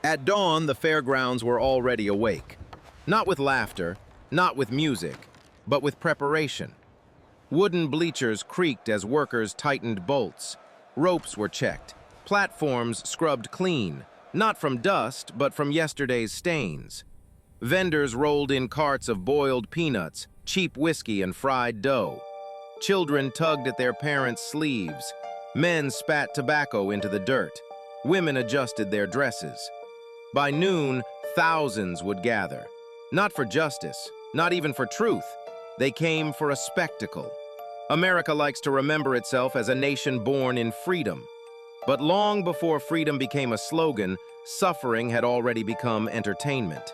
At dawn, the fairgrounds were already awake. Not with laughter, not with music, but with preparation. Wooden bleachers creaked as workers tightened bolts. Ropes were checked. Platforms scrubbed clean, not from dust, but from yesterday's stains. Vendors rolled in carts of boiled peanuts, cheap whiskey, and fried dough. Children tugged at their parents' sleeves. Men spat tobacco into the dirt. Women adjusted their dresses. By noon, thousands would gather. Not for justice, not even for truth. They came for a spectacle. America likes to remember itself as a nation born in freedom. But long before freedom became a slogan, suffering had already become entertainment.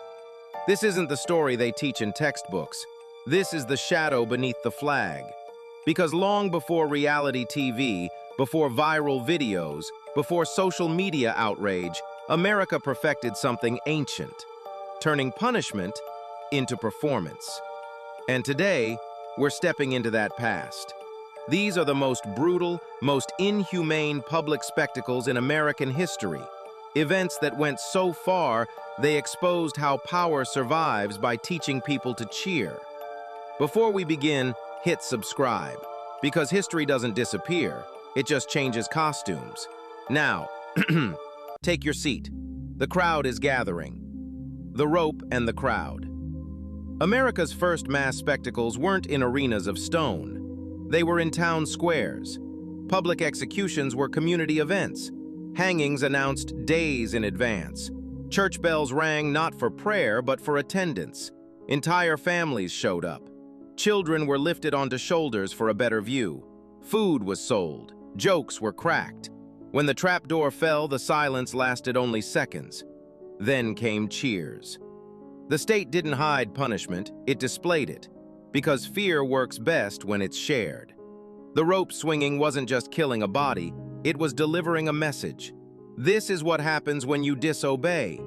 This isn't the story they teach in textbooks. This is the shadow beneath the flag. Because long before reality TV, before viral videos, before social media outrage, America perfected something ancient, turning punishment into performance. And today, we're stepping into that past. These are the most brutal, most inhumane public spectacles in American history. Events that went so far, they exposed how power survives by teaching people to cheer. Before we begin, hit subscribe, because history doesn't disappear, it just changes costumes. Now, take your seat. The crowd is gathering. The rope and the crowd. America's first mass spectacles weren't in arenas of stone. They were in town squares. Public executions were community events. Hangings announced days in advance. Church bells rang not for prayer, but for attendance. Entire families showed up. Children were lifted onto shoulders for a better view. Food was sold. Jokes were cracked. When the trapdoor fell, the silence lasted only seconds. Then came cheers. The state didn't hide punishment, it displayed it, because fear works best when it's shared. The rope swinging wasn't just killing a body, it was delivering a message. This is what happens when you disobey.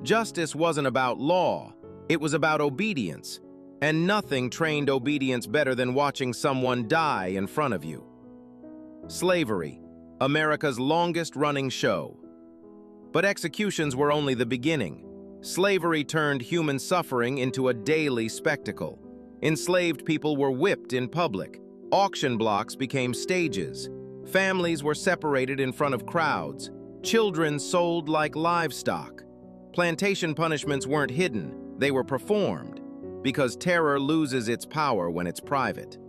Justice wasn't about law, it was about obedience. And nothing trained obedience better than watching someone die in front of you. Slavery, America's longest-running show. But executions were only the beginning. Slavery turned human suffering into a daily spectacle. Enslaved people were whipped in public. Auction blocks became stages. Families were separated in front of crowds. Children sold like livestock. Plantation punishments weren't hidden, they were performed, because terror loses its power when it's private.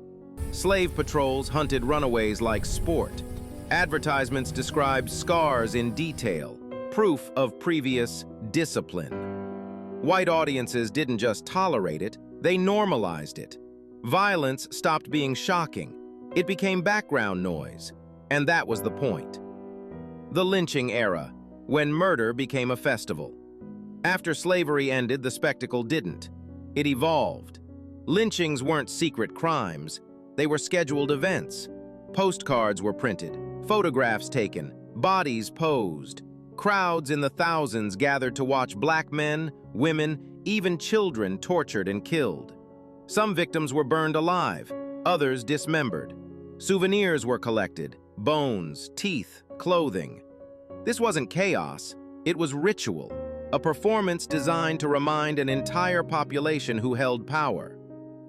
Slave patrols hunted runaways like sport. Advertisements described scars in detail, proof of previous discipline. White audiences didn't just tolerate it, they normalized it. Violence stopped being shocking. It became background noise, and that was the point. The lynching era, when murder became a festival. After slavery ended, the spectacle didn't. It evolved. Lynchings weren't secret crimes, they were scheduled events. Postcards were printed, photographs taken, bodies posed. Crowds in the thousands gathered to watch black men, women, even children tortured and killed. Some victims were burned alive, others dismembered. Souvenirs were collected, bones, teeth, clothing. This wasn't chaos, it was ritual, a performance designed to remind an entire population who held power.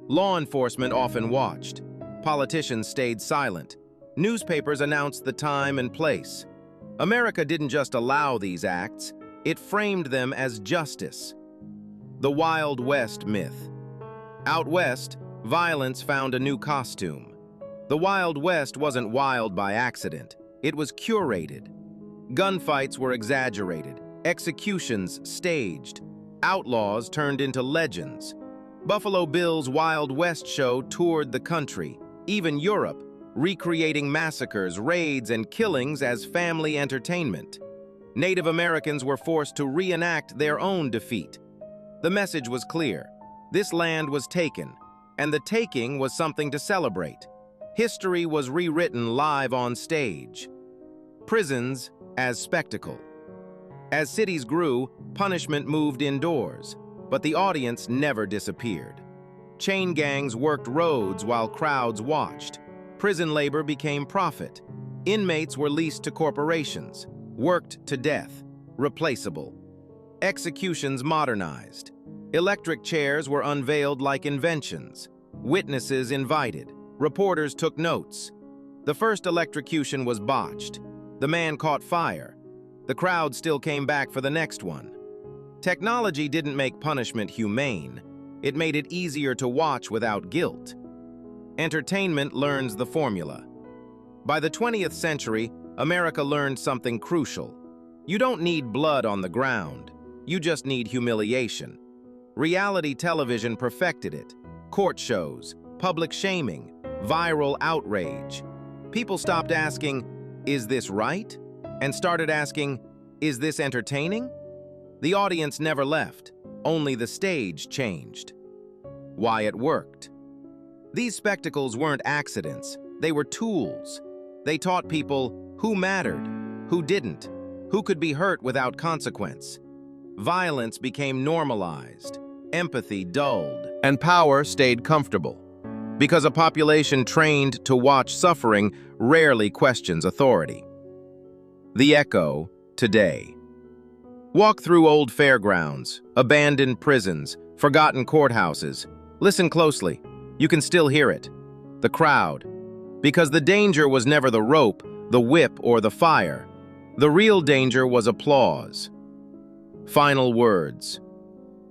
Law enforcement often watched. Politicians stayed silent. Newspapers announced the time and place. America didn't just allow these acts, it framed them as justice. The Wild West myth. Out west, violence found a new costume. The Wild West wasn't wild by accident, it was curated. Gunfights were exaggerated, executions staged, outlaws turned into legends. Buffalo Bill's Wild West show toured the country, even Europe, recreating massacres, raids, and killings as family entertainment. Native Americans were forced to reenact their own defeat. The message was clear. This land was taken, and the taking was something to celebrate. History was rewritten live on stage. Prisons as spectacle. As cities grew, punishment moved indoors, but the audience never disappeared. Chain gangs worked roads while crowds watched. Prison labor became profit. Inmates were leased to corporations, worked to death, replaceable. Executions modernized. Electric chairs were unveiled like inventions. Witnesses invited. Reporters took notes. The first electrocution was botched. The man caught fire. The crowd still came back for the next one. Technology didn't make punishment humane. It made it easier to watch without guilt. Entertainment learns the formula. By the 20th century, America learned something crucial. You don't need blood on the ground. You just need humiliation. Reality television perfected it. Court shows, public shaming, viral outrage. People stopped asking, "Is this right?" and started asking, "Is this entertaining?" The audience never left, only the stage changed. Why it worked. These spectacles weren't accidents, they were tools. They taught people who mattered, who didn't, who could be hurt without consequence. Violence became normalized, empathy dulled, and power stayed comfortable. Because a population trained to watch suffering rarely questions authority. The echo today. Walk through old fairgrounds, abandoned prisons, forgotten courthouses. Listen closely. You can still hear it. The crowd. Because the danger was never the rope, the whip, or the fire. The real danger was applause. Final words.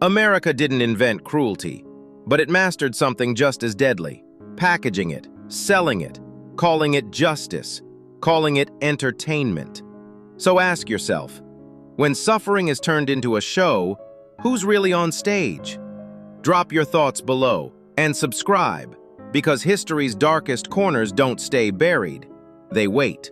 America didn't invent cruelty, but it mastered something just as deadly. Packaging it, selling it, calling it justice, calling it entertainment. So ask yourself, when suffering is turned into a show, who's really on stage? Drop your thoughts below and subscribe, because history's darkest corners don't stay buried, they wait.